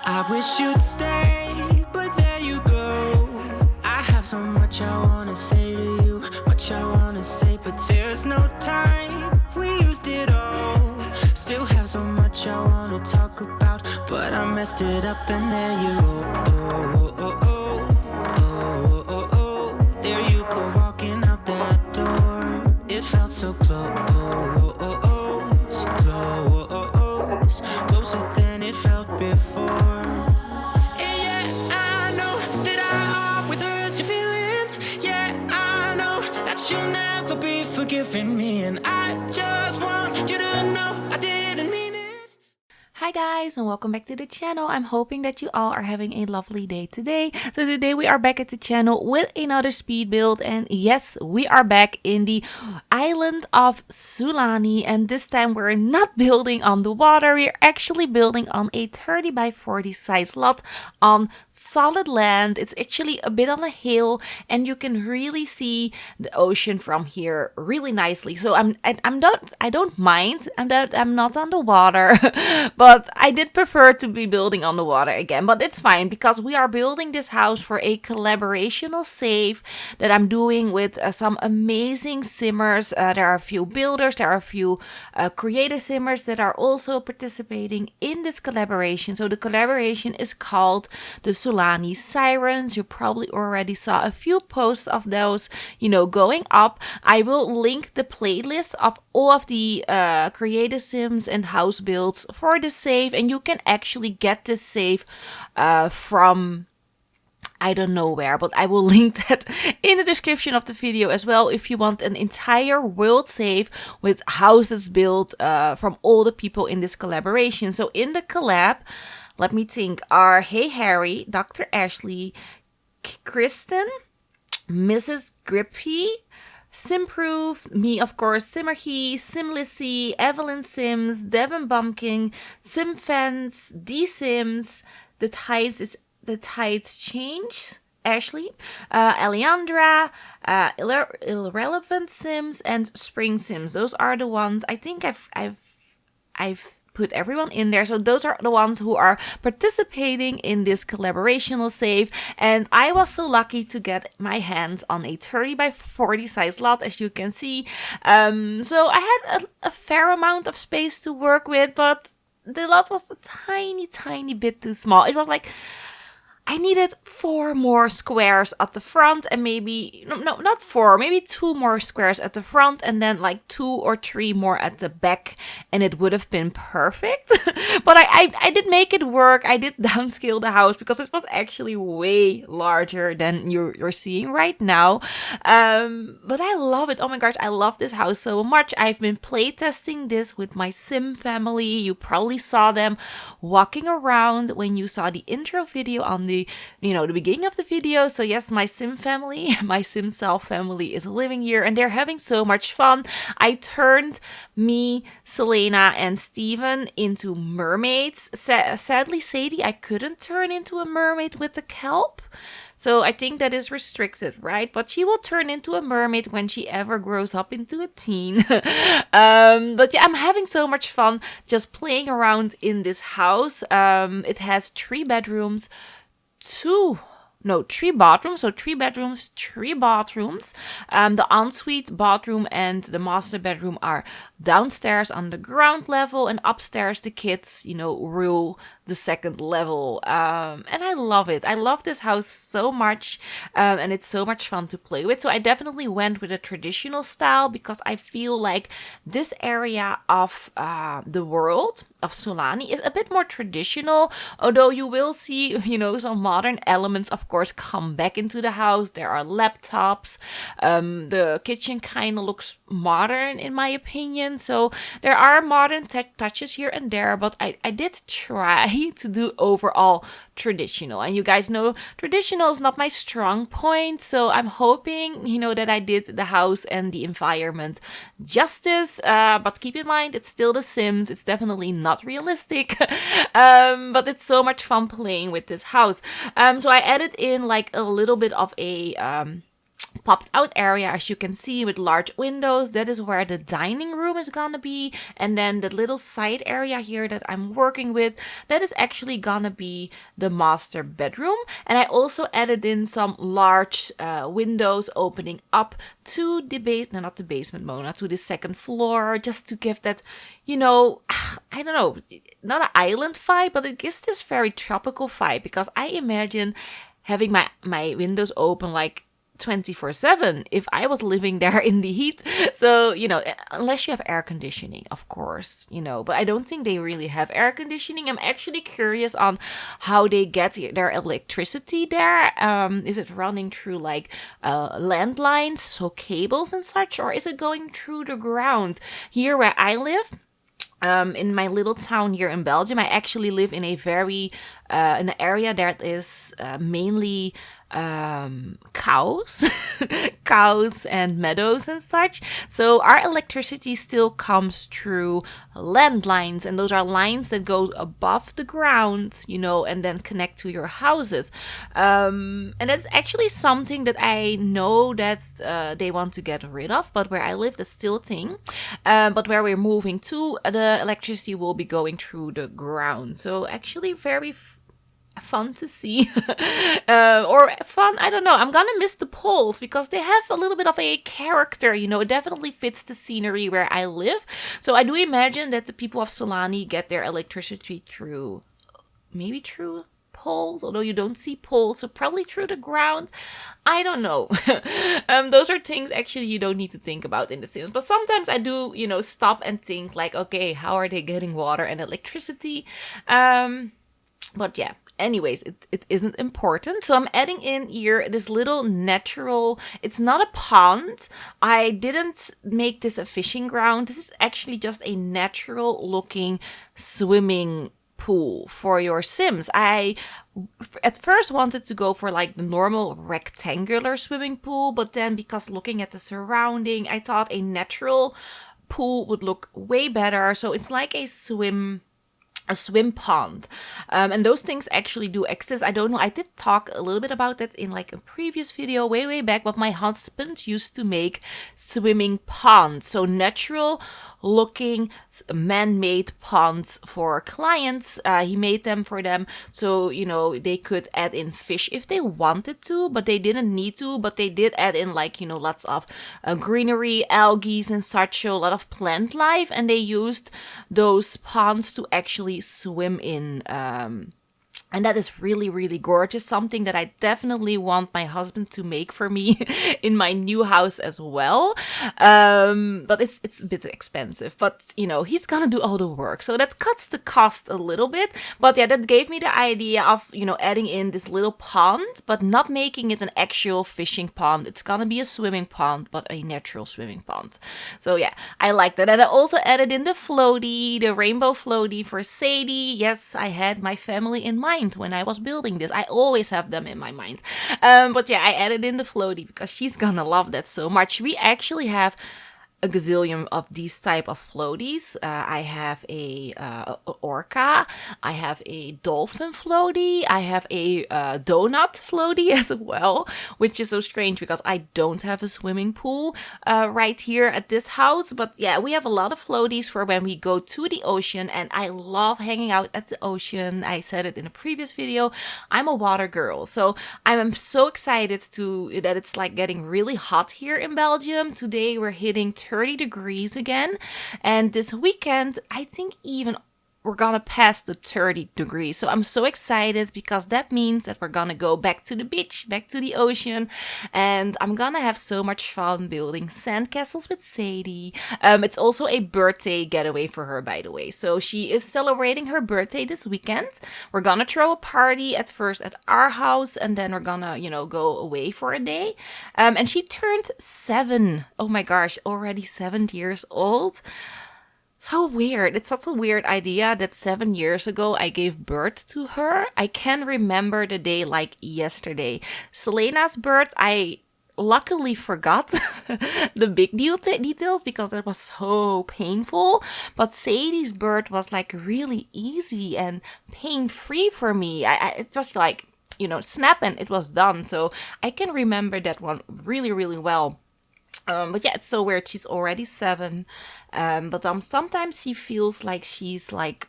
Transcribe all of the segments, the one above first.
I wish you'd stay, but there you go. I have so much I wanna say to you, much I wanna say, but there's no time. We used it all. Still have so much I wanna talk about, but I messed it up and there you go. Oh, oh, oh, oh, oh, oh. There you go, walking out that door. It felt so close, close, closer than it felt before. And yeah, I know that I always hurt your feelings. Yeah, I know that you'll never be forgiving me, and I just want you to know I didn't mean it. Hi guys, and welcome back to the channel. I'm hoping that you all are having a lovely day today. So today we are back at the channel with another speed build, and yes, we are back in the island of Sulani, and this time we're not building on the water. We're actually building on a 30 by 40 size lot on solid land. It's actually a bit on a hill, and you can really see the ocean from here really nicely. So I don't mind. I'm not on the water, but I did prefer to be building on the water again. But it's fine because we are building this house for a collaborational save that I'm doing with some amazing simmers. There are a few builders, there are a few creator simmers that are also participating in this collaboration. So the collaboration is called the Sulani Sirens. You probably already saw a few posts of those, going up. I will link the playlist of all of the creator sims and house builds for the save, and you can actually get this save from I don't know where, but I will link that in the description of the video as well if you want an entire world save with houses built from all the people in this collaboration. So in the collab, let me think, are Hey Harry, Dr. Ashley, Kristen, Mrs. Grippy, Simproof, me of course, Simmerhe, Simlissy, Evelyn Sims, Devin Bumpkin, Simfans, D Sims, The Tides Change, Ashley, Alejandra, Irrelevant Sims, and Spring Sims. Those are the ones. I think I've put everyone in there. So those are the ones who are participating in this collaborational save, and I was so lucky to get my hands on a 30 by 40 size lot, as you can see. So I had a fair amount of space to work with, but the lot was a tiny bit too small. It was like I needed 4 more squares at the front, and maybe, no, not 4, maybe 2 more squares at the front, and then like 2 or 3 more at the back, and it would have been perfect. But I did make it work. I did downscale the house because it was actually way larger than you're seeing right now. But I love it. Oh my gosh, I love this house so much. I've been playtesting this with my sim family. You probably saw them walking around when you saw the intro video on the beginning of the video. So yes, my sim family, my sim self family is living here, and they're having so much fun. I turned me, Selena, and Steven into mermaids. Sadly, Sadie, I couldn't turn into a mermaid with the kelp. So I think that is restricted, right? But she will turn into a mermaid when she ever grows up into a teen. But yeah, I'm having so much fun just playing around in this house. It has 3 bedrooms, 3 bathrooms, so 3 bedrooms, 3 bathrooms. The ensuite bathroom and the master bedroom are downstairs on the ground level, and upstairs the kids, rule the second level. And I love it. I love this house so much, and it's so much fun to play with. So I definitely went with a traditional style because I feel like this area of the world of Sulani is a bit more traditional, although you will see, some modern elements, of course, come back into the house. There are laptops. The kitchen kind of looks modern, in my opinion. So there are modern touches here and there, but I did try to do overall traditional. And you guys know traditional is not my strong point, so I'm hoping, that I did the house and the environment justice. But keep in mind, it's still The Sims. It's definitely not realistic, but it's so much fun playing with this house. So I added in like a little bit of a popped out area, as you can see, with large windows. That is where the dining room is gonna be. And then the little side area here that I'm working with, that is actually gonna be the master bedroom. And I also added in some large windows opening up to the basement, not the basement, Mona, to the second floor, just to give that, you know, I don't know, not an island vibe, but it gives this very tropical vibe, because I imagine having my windows open like 24/7 if I was living there in the heat. So, you know, unless you have air conditioning, of course, you know, but I don't think they really have air conditioning. I'm actually curious on how they get their electricity there. Is it running through like landlines, so cables and such, or is it going through the ground? Here where I live, in my little town here in Belgium, I actually live in a very in an area that is mainly cows cows and meadows and such. So our electricity still comes through landlines, and those are lines that go above the ground, you know, and then connect to your houses. And that's actually something that I know that they want to get rid of, but where I live, that's still a thing. But where we're moving to, the electricity will be going through the ground. So actually very fun to see. Or fun, I don't know. I'm gonna miss the poles because they have a little bit of a character, you know. It definitely fits the scenery where I live. So I do imagine that the people of Sulani get their electricity through, maybe through poles, although you don't see poles, so probably through the ground. I don't know. Those are things actually you don't need to think about in The Sims, but sometimes I do, you know, stop and think like, okay, how are they getting water and electricity? But yeah, anyways, it isn't important. So I'm adding in here this little natural, it's not a pond. I didn't make this a fishing ground. This is actually just a natural looking swimming pool for your Sims. I at first wanted to go for like the normal rectangular swimming pool, but then because looking at the surrounding, I thought a natural pool would look way better. So it's like a swim pond, and those things actually do exist. I don't know, I did talk a little bit about that in like a previous video way back, but my husband used to make swimming ponds, so natural looking man-made ponds for clients. He made them for them, so you know they could add in fish if they wanted to, but they didn't need to. But they did add in, like, you know, lots of greenery, algae and such, so a lot of plant life, and they used those ponds to actually swim in. And that is really, really gorgeous. Something that I definitely want my husband to make for me in my new house as well. But it's a bit expensive. But, you know, he's gonna do all the work. So that cuts the cost a little bit. But yeah, that gave me the idea of, you know, adding in this little pond, but not making it an actual fishing pond. It's gonna be a swimming pond, but a natural swimming pond. So yeah, I like that. And I also added in the floaty, the rainbow floaty for Sadie. Yes, I had my family in mind when I was building this. I always have them in my mind. But yeah, I added in the floaty because she's gonna love that so much. We actually have a gazillion of these type of floaties. I have a orca, I have a dolphin floaty, I have a donut floaty as well, which is so strange because I don't have a swimming pool right here at this house. But yeah, we have a lot of floaties for when we go to the ocean, and I love hanging out at the ocean. I said it in a previous video, I'm a water girl, so I'm so excited that it's like getting really hot here in Belgium. Today we're hitting 30 degrees again, and this weekend I think even we're gonna pass the 30 degrees. So I'm so excited because that means that we're gonna go back to the beach, back to the ocean, and I'm gonna have so much fun building sandcastles with Sadie. It's also a birthday getaway for her, by the way. So she is celebrating her birthday this weekend. We're gonna throw a party at first at our house, and then we're gonna, you know, go away for a day. And she turned 7. Oh my gosh, already 7 years old. So weird. It's such a weird idea that 7 years ago I gave birth to her. I can remember the day like yesterday. Selena's birth, I luckily forgot the big details because that was so painful. But Sadie's birth was like really easy and pain-free for me. It was like snap and it was done. So I can remember that one really, really well. But yeah, it's so weird. She's already 7. But sometimes she feels like she's like,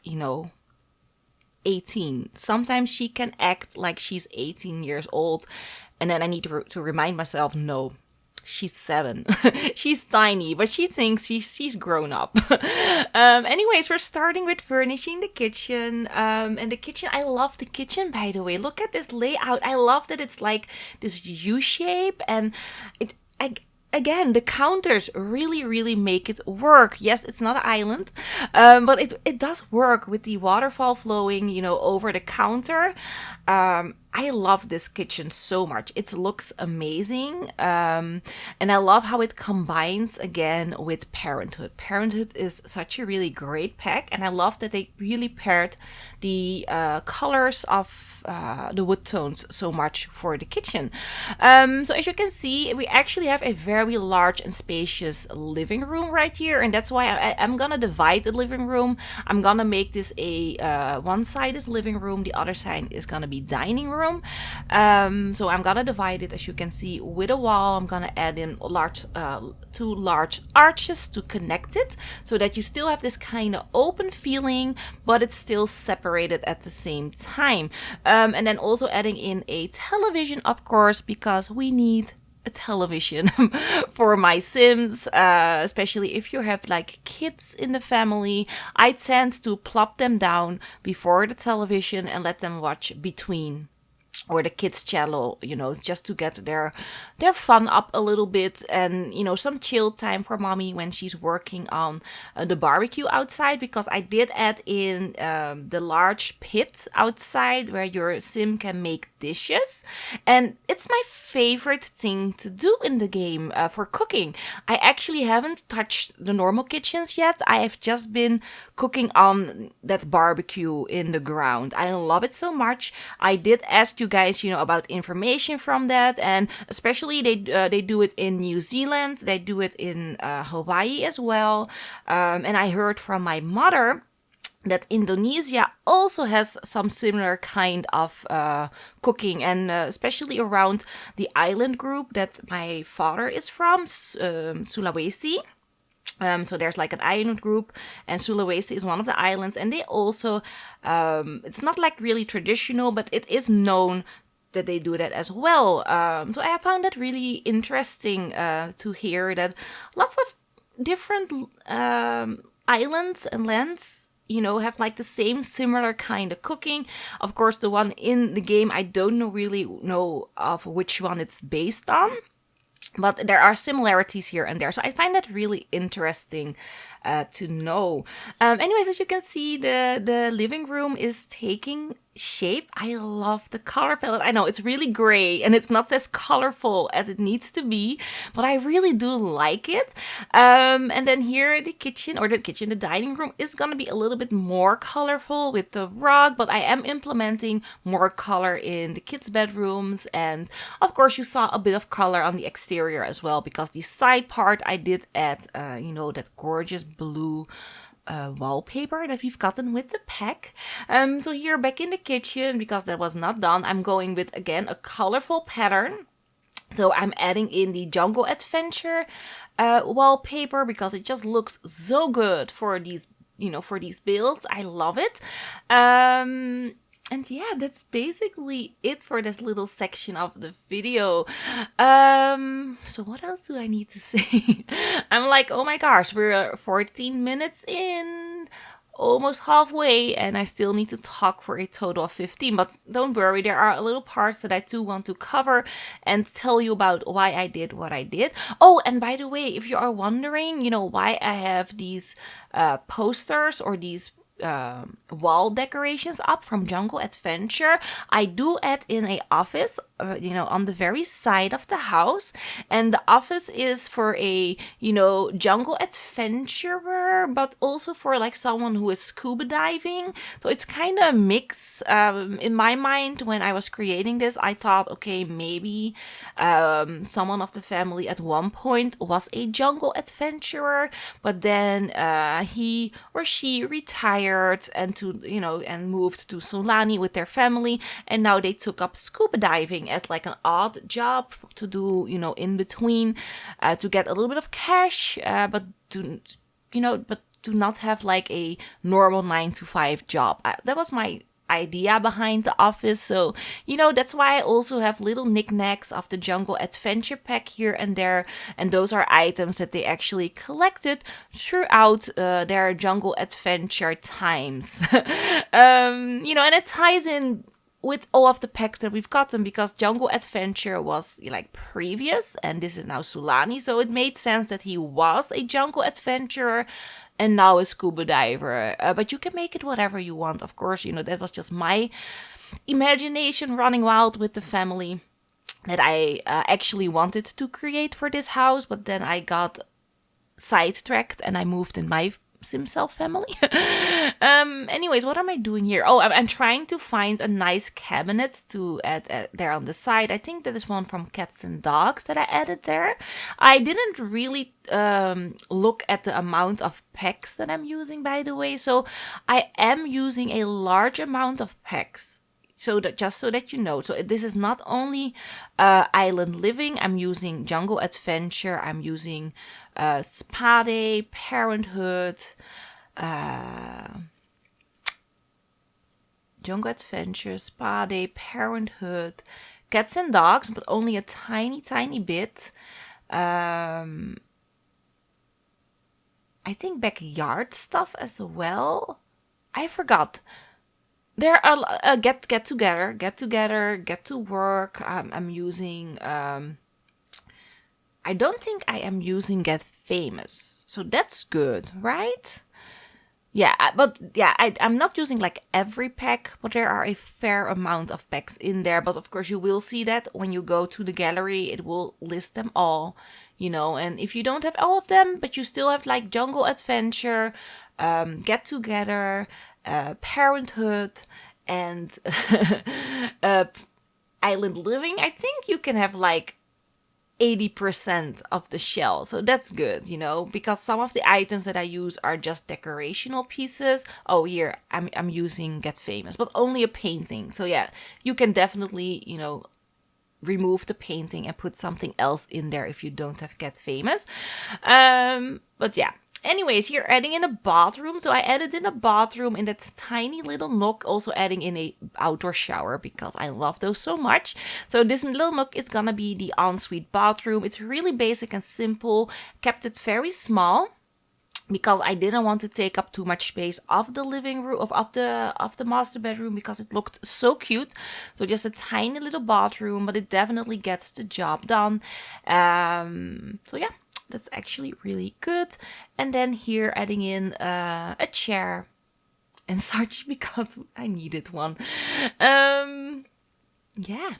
18. Sometimes she can act like she's 18 years old. And then I need to remind myself, no, she's 7. She's tiny, but she thinks she's grown up. Anyways, we're starting with furnishing the kitchen. And the kitchen, I love the kitchen, by the way. Look at this layout. I love that it's like this U shape, and again, the counters really, really make it work. Yes, it's not an island, but it does work with the waterfall flowing, over the counter. I love this kitchen so much. It looks amazing. And I love how it combines again with Parenthood. Parenthood is such a really great pack. And I love that they really paired the colors of the wood tones so much for the kitchen. So as you can see, we actually have a very large and spacious living room right here. And that's why I'm going to divide the living room. I'm going to make this one side is living room. The other side is going to be dining room. So I'm gonna divide it, as you can see, with a wall. I'm gonna add in two large arches to connect it, so that you still have this kind of open feeling, but it's still separated at the same time. And then also adding in a television, of course, because we need a television for my Sims, especially if you have like kids in the family. I tend to plop them down before the television and let them watch between, or the kids channel, just to get their fun up a little bit, and some chill time for mommy when she's working on the barbecue outside, because I did add in the large pit outside where your Sim can make dishes, and it's my favorite thing to do in the game for cooking. I actually haven't touched the normal kitchens yet. I have just been cooking on that barbecue in the ground. I love it so much. I did ask you guys, about information from that, and especially they do it in New Zealand, they do it in Hawaii as well, and I heard from my mother that Indonesia also has some similar kind of cooking, and especially around the island group that my father is from, Sulawesi. So there's like an island group, and Sulawesi is one of the islands, and they also, it's not like really traditional, but it is known that they do that as well. So I found that really interesting to hear that lots of different islands and lands, have like the same similar kind of cooking. Of course, the one in the game, I don't really know of which one it's based on, but there are similarities here and there. So I find that really interesting to know. Anyways, as you can see, the living room is taking shape. I love the color palette. I know it's really gray and it's not as colorful as it needs to be, but I really do like it. And then here the dining room is gonna be a little bit more colorful with the rug, but I am implementing more color in the kids' bedrooms, and of course you saw a bit of color on the exterior as well, because the side part I did add that gorgeous blue wallpaper that we've gotten with the pack. So here back in the kitchen, because that was not done, I'm going with again a colorful pattern. So I'm adding in the Jungle Adventure wallpaper, because it just looks so good for these builds. I love it. And yeah, that's basically it for this little section of the video. So what else do I need to say? I'm like, oh my gosh, we're 14 minutes in, almost halfway, and I still need to talk for a total of 15. But don't worry, there are little parts that I do want to cover and tell you about why I did what I did. Oh, and by the way, if you are wondering, why I have these posters or these wall decorations up from Jungle Adventure, I do add in a office you know, on the very side of the house, and the office is for a, you know, jungle adventurer, but also for like someone who is scuba diving. So it's kind of a mix. In my mind, when I was creating this, I thought, okay, maybe someone of the family at one point was a jungle adventurer, but then he or she retired and to, you know, and moved to Sulani with their family, and now they took up scuba diving as like an odd job to do, you know, in between, to get a little bit of cash, but to, you know, but to not have like a normal 9 to 5 job. That was my idea behind the office. So, you know, that's why I also have little knickknacks of the Jungle Adventure Pack here and there, and those are items that they actually collected throughout their Jungle Adventure times. You know, and it ties in with all of the packs that we've gotten, because Jungle Adventure was like previous and this is now Sulani, so it made sense that he was a jungle adventurer and now a scuba diver. But you can make it whatever you want, of course. You know, that was just my imagination running wild with the family that I actually wanted to create for this house, but then I got sidetracked and I moved in my SimSelf family. Anyways, what am I doing here? Oh, I'm trying to find a nice cabinet to add there on the side. I think that is one from Cats and Dogs that I added there. I didn't really look at the amount of packs that I'm using, by the way. So I am using a large amount of packs. So that, just so that you know, so this is not only Island Living. I'm using Jungle Adventure. I'm using Spa Day, Parenthood, Jungle Adventure, Spa Day, Parenthood, Cats and Dogs, but only a tiny, tiny bit. I think backyard stuff as well. I forgot. There are get together, get to work. I'm using. I don't think I am using Get Famous, so that's good, right? Yeah, but yeah, I'm not using like every pack, but there are a fair amount of packs in there. But of course, you will see that when you go to the gallery, it will list them all, you know. And if you don't have all of them, but you still have like Jungle Adventure, Get Together, Parenthood, and Island Living, I think you can have like 80% of the shell. So that's good, you know, because some of the items that I use are just decorational pieces. Oh, here I'm using Get Famous, but only a painting. So yeah, you can definitely, you know, remove the painting and put something else in there if you don't have Get Famous. But yeah. Anyways, here adding in a bathroom. So I added in a bathroom in that tiny little nook, also adding in a outdoor shower because I love those so much. So this little nook is gonna be the ensuite bathroom. It's really basic and simple, kept it very small because I didn't want to take up too much space of the living room, of the master bedroom, because it looked so cute. So just a tiny little bathroom, but it definitely gets the job done. So yeah. That's actually really good. And then here adding in a chair and such because I needed one. Yeah,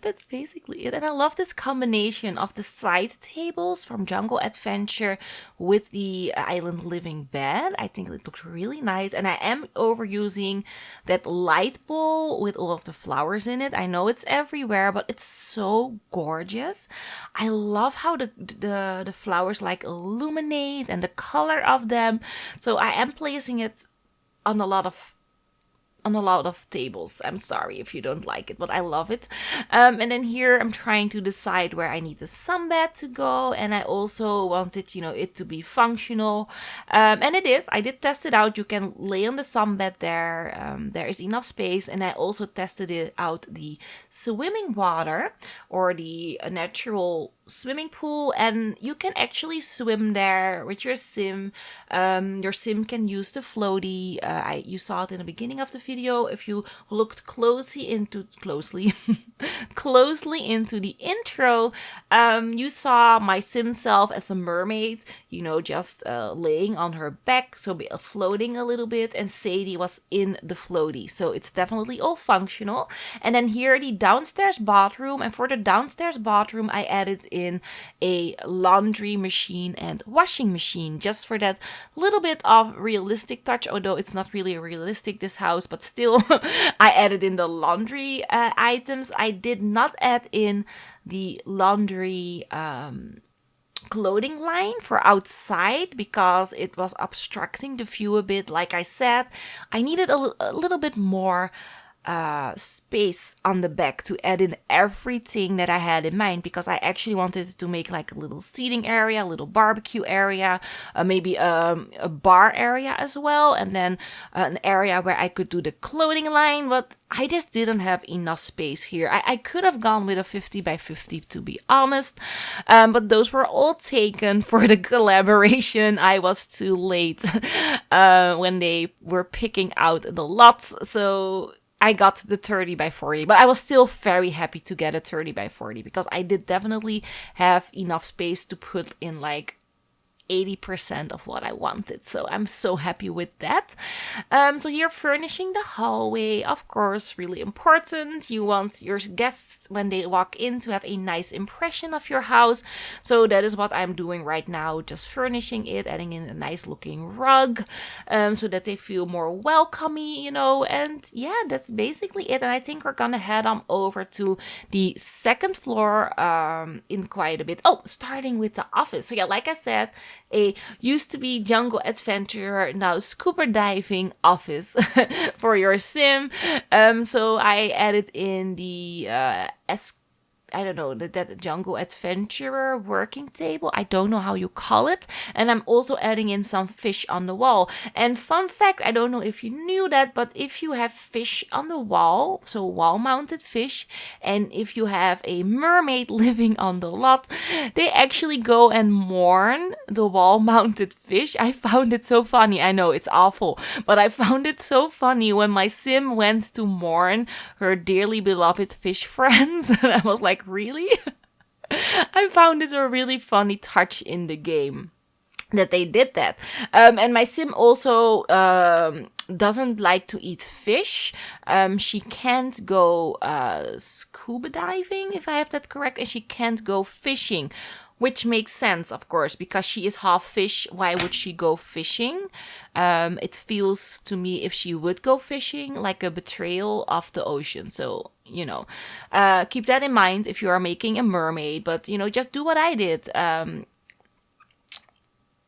that's basically it. And I love this combination of the side tables from Jungle Adventure with the Island Living bed. I think it looks really nice. And I am overusing that light bowl with all of the flowers in it. I know it's everywhere, but it's so gorgeous. I love how the flowers like illuminate and the color of them. So I am placing it on a lot of tables. I'm sorry if you don't like it, but I love it. And then here I'm trying to decide where I need the sunbed to go, and I also wanted, you know, it to be functional. And it is. I did test it out. You can lay on the sunbed there. There is enough space, and I also tested it out the swimming water or the natural swimming pool, and you can actually swim there with your sim. Your sim can use the floaty. You saw it in the beginning of the video. If you looked closely into the intro, you saw my sim self as a mermaid, you know, just laying on her back, so floating a little bit, and Sadie was in the floaty. So it's definitely all functional. And then here the downstairs bathroom, and for the downstairs bathroom I added in a laundry machine and washing machine, just for that little bit of realistic touch, although it's not really realistic, this house, but still. I added in the laundry items. I did not add in the laundry clothing line for outside because it was obstructing the view a bit. Like I said, I needed a little bit more space on the back to add in everything that I had in mind, because I actually wanted to make like a little seating area, a little barbecue area, maybe a bar area as well, and then an area where I could do the clothing line, but I just didn't have enough space here. I could have gone with a 50 by 50 to be honest, but those were all taken for the collaboration. I was too late when they were picking out the lots, so I got the 30 by 40, but I was still very happy to get a 30 by 40 because I did definitely have enough space to put in like 80% of what I wanted. So I'm so happy with that. So here, furnishing the hallway, of course, really important. You want your guests, when they walk in, to have a nice impression of your house. So that is what I'm doing right now, just furnishing it, adding in a nice looking rug, so that they feel more welcoming, you know. And yeah, that's basically it. And I think we're gonna head on over to the second floor in quite a bit. Oh, starting with the office. So yeah, like I said, a used to be jungle adventurer, now scuba diving office for your sim. So I added in the I don't know, that jungle adventurer working table. I don't know how you call it. And I'm also adding in some fish on the wall. And fun fact, I don't know if you knew that, but if you have fish on the wall, so wall-mounted fish, and if you have a mermaid living on the lot, they actually go and mourn the wall-mounted fish. I found it so funny. I know it's awful, but I found it so funny when my sim went to mourn her dearly beloved fish friends. And I was like, really? I found it a really funny touch in the game that they did that. And my sim also doesn't like to eat fish. She can't go scuba diving, if I have that correct, and she can't go fishing. Which makes sense, of course, because she is half fish. Why would she go fishing? It feels to me, if she would go fishing, like a betrayal of the ocean. So, you know, keep that in mind if you are making a mermaid. But, you know, just do what I did.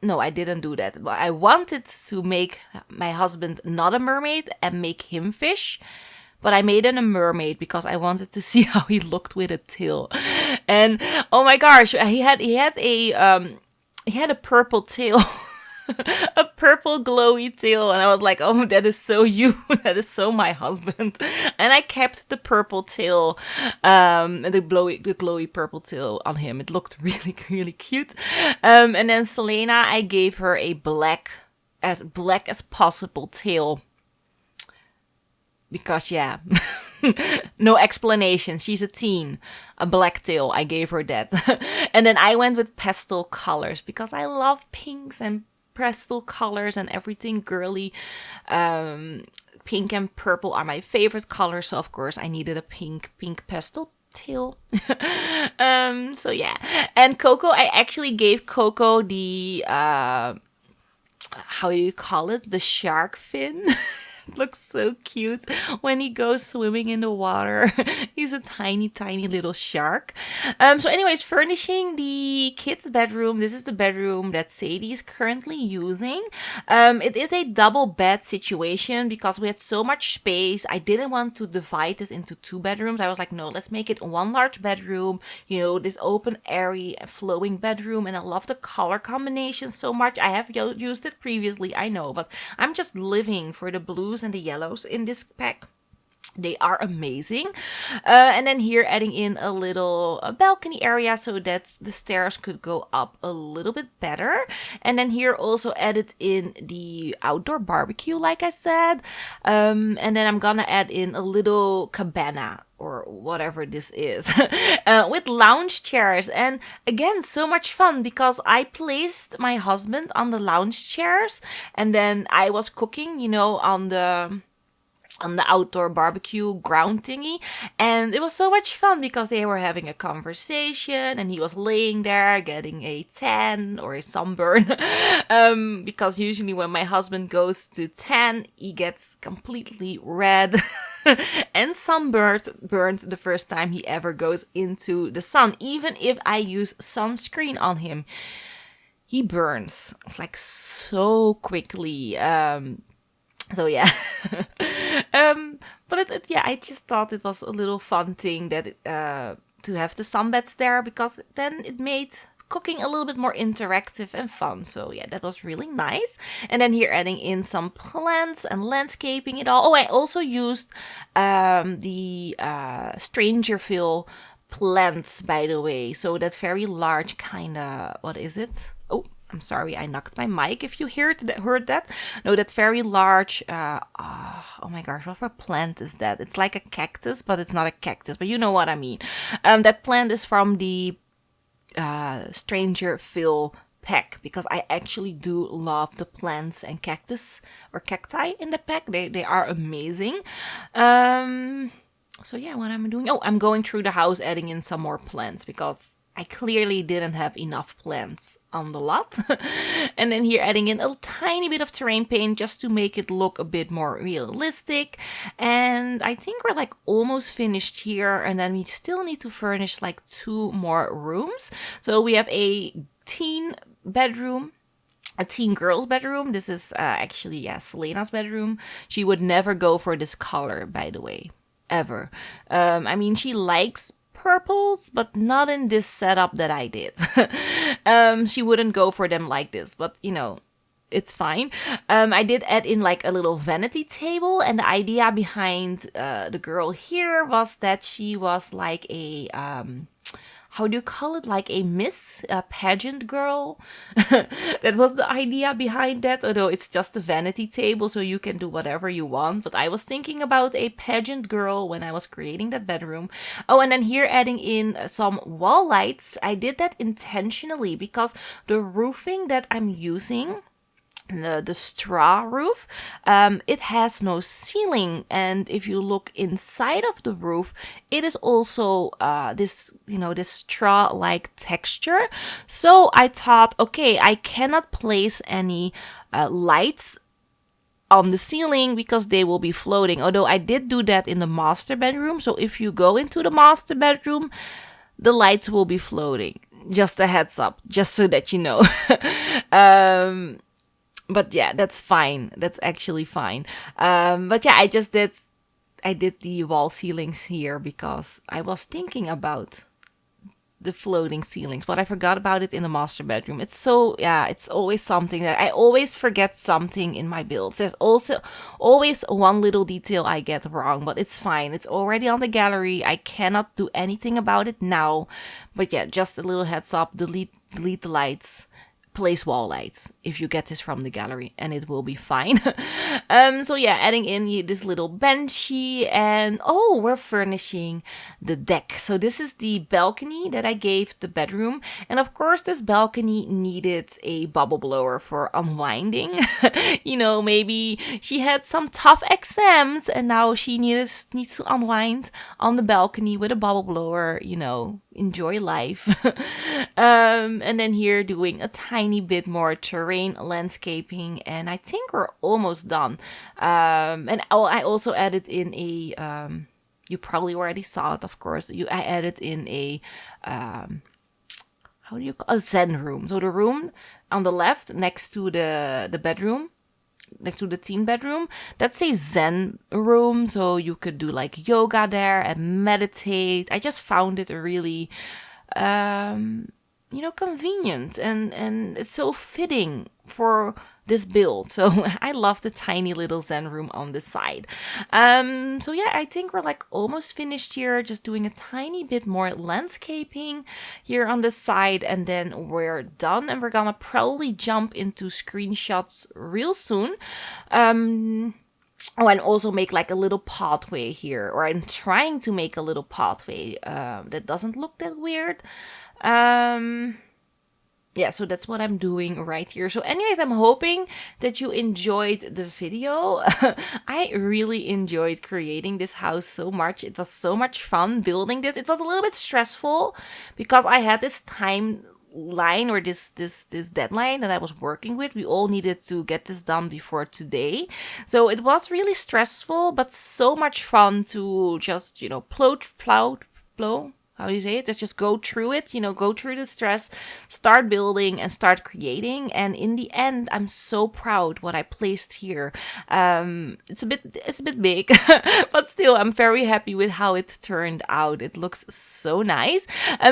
No, I didn't do that. But I wanted to make my husband not a mermaid and make him fish. But I made him a mermaid because I wanted to see how he looked with a tail. And oh my gosh, he had a purple tail. A purple glowy tail, and I was like, oh, that is so you. That is so my husband. And I kept the purple tail, the glowy purple tail on him. It looked really, really cute. And then Selena, I gave her a black as possible tail. Because, yeah, no explanation. She's a teen. A black tail. I gave her that. And then I went with pastel colors because I love pinks and pastel colors and everything girly. Pink and purple are my favorite colors. So, of course, I needed a pink pastel tail. So, yeah. And Coco, I actually gave Coco the, how do you call it? The shark fin. Looks so cute when he goes swimming in the water. He's a tiny, tiny little shark. So anyways, furnishing the kids' bedroom. This is the bedroom that Sadie is currently using. It is a double bed situation because we had so much space. I didn't want to divide this into two bedrooms. I was like, no, let's make it one large bedroom. You know, this open, airy, flowing bedroom. And I love the color combination so much. I have used it previously, I know, but I'm just living for the blues and the yellows in this pack. They are amazing. And then here adding in a little balcony area so that the stairs could go up a little bit better. And then here also added in the outdoor barbecue, like I said. And then I'm gonna add in a little cabana or whatever this is with lounge chairs. And again, so much fun because I placed my husband on the lounge chairs and then I was cooking, you know, on the outdoor barbecue ground thingy, and it was so much fun because they were having a conversation and he was laying there getting a tan or a sunburn because usually when my husband goes to tan he gets completely red and sunburned the first time he ever goes into the sun. Even if I use sunscreen on him, he burns like so quickly. So yeah, but yeah, I just thought it was a little fun thing that to have the sunbeds there because then it made cooking a little bit more interactive and fun. So yeah, that was really nice. And then here adding in some plants and landscaping it all. Oh, I also used the Strangerville plants, by the way. So that very large kind of, what is it? Oh, I'm sorry, I knocked my mic if you heard that. No, that very large, oh my gosh, what for plant is that? It's like a cactus, but it's not a cactus, but you know what I mean. That plant is from the Strangerville pack because I actually do love the plants and cactus or cacti in the pack. They are amazing. So yeah, what I'm doing? Oh, I'm going through the house adding in some more plants because I clearly didn't have enough plants on the lot. And then here adding in a tiny bit of terrain paint just to make it look a bit more realistic. And I think we're like almost finished here. And then we still need to furnish like 2 more rooms. So we have a teen bedroom, a teen girl's bedroom. This is actually, yeah, Selena's bedroom. She would never go for this color, by the way, ever. I mean, she likes purples, but not in this setup that I did. She wouldn't go for them like this, but you know, it's fine. I did add in like a little vanity table, and the idea behind the girl here was that she was like a how do you call it? Like a miss, a pageant girl. That was the idea behind that, although it's just a vanity table, so you can do whatever you want. But I was thinking about a pageant girl when I was creating that bedroom. Oh, and then here adding in some wall lights. I did that intentionally because the roofing that I'm using, the straw roof, it has no ceiling, and if you look inside of the roof, it is also this straw like texture. So I thought, okay, I cannot place any lights on the ceiling because they will be floating, although I did do that in the master bedroom. So if you go into the master bedroom, the lights will be floating. Just a heads up, just so that you know. But yeah, that's fine. That's actually fine. But yeah, I did the wall ceilings here because I was thinking about the floating ceilings, but I forgot about it in the master bedroom. It's always something that I always forget something in my builds. There's also always one little detail I get wrong, but it's fine. It's already on the gallery. I cannot do anything about it now. But yeah, just a little heads up, delete the lights. Place wall lights if you get this from the gallery, and it will be fine. So yeah, adding in this little benchy, and oh, we're furnishing the deck. So this is the balcony that I gave the bedroom, and of course this balcony needed a bubble blower for unwinding. You know, maybe she had some tough exams and now she needs to unwind on the balcony with a bubble blower, you know, enjoy life. And then here doing a tiny bit more terrain landscaping, and I think we're almost done. And I also added in a you probably already saw it, of course. I added in a how do you call a Zen room. So the room on the left next to the bedroom, next to the teen bedroom, that's a Zen room, so you could do like yoga there and meditate. I just found it a really you know, convenient and it's so fitting for this build. So I love the tiny little Zen room on the side. So yeah, I think we're like almost finished here, just doing a tiny bit more landscaping here on the side, and then we're done, and we're gonna probably jump into screenshots real soon. Oh, and also make like a little pathway here, or I'm trying to make a little pathway that doesn't look that weird. Yeah, so that's what I'm doing right here. So anyways, I'm hoping that you enjoyed the video. I really enjoyed creating this house so much. It was so much fun building this. It was a little bit stressful because I had this timeline or this deadline that I was working with. We all needed to get this done before today. So it was really stressful, but so much fun to just, you know, plow. How do you say it? Just go through it, you know, go through the stress, start building and start creating. And in the end, I'm so proud what I placed here. It's a bit big, but still, I'm very happy with how it turned out. It looks so nice.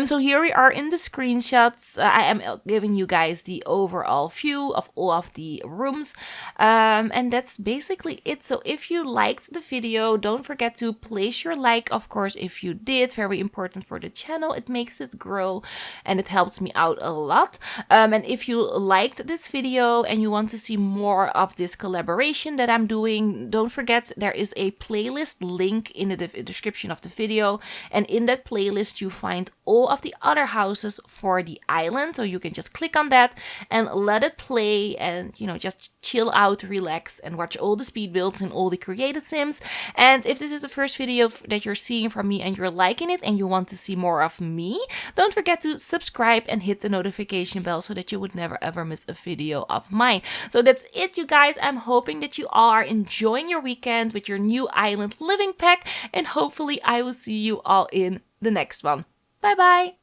So here we are in the screenshots. I am giving you guys the overall view of all of the rooms. And that's basically it. So if you liked the video, don't forget to place your like, of course, if you did. Very important for the channel. It makes it grow and it helps me out a lot. And if you liked this video and you want to see more of this collaboration that I'm doing, don't forget there is a playlist link in the description of the video, and in that playlist you find all of the other houses for the island, so you can just click on that and let it play and, you know, just chill out, relax, and watch all the speed builds and all the created sims. And if this is the first video that you're seeing from me and you're liking it and you want to see more of me, don't forget to subscribe and hit the notification bell so that you would never ever miss a video of mine. So that's it, you guys. I'm hoping that you all are enjoying your weekend with your new island living pack, and hopefully I will see you all in the next one. Bye bye!